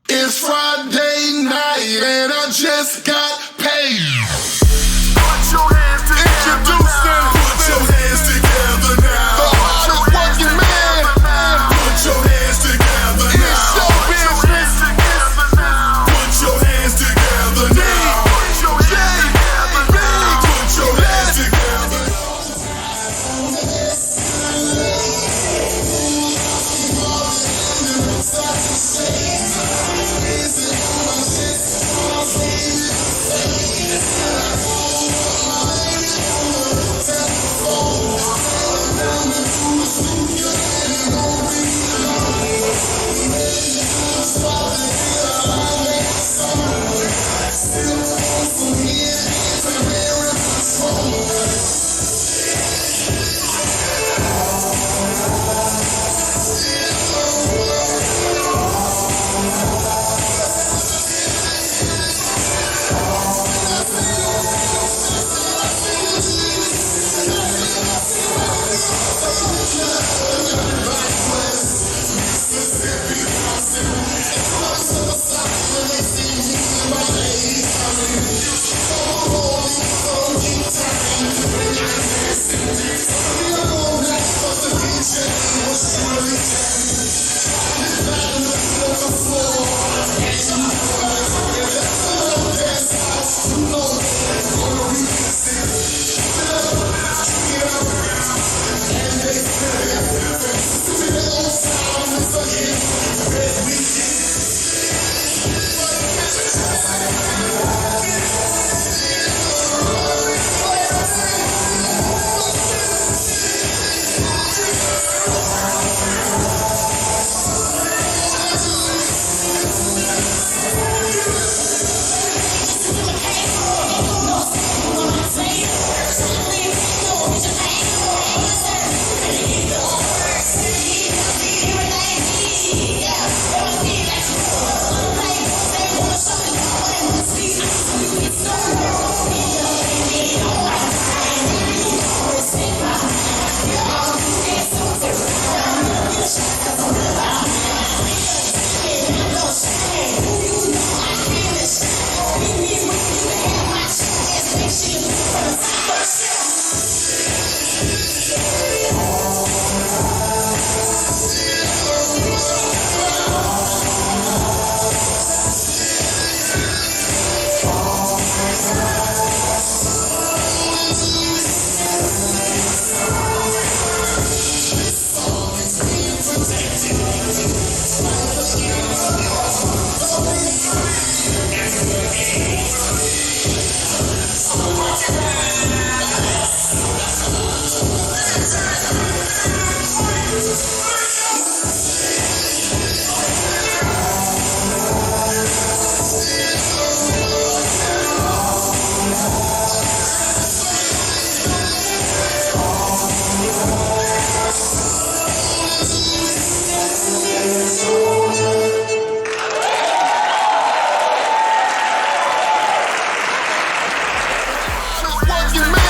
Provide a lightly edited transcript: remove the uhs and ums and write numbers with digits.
It's Friday night and I just got paid. Put your hands together. Introducing. Put your hands together now. The hardest working man. Put your hands together now. It's your business. Put your hands together now. Put your hands together. Working man.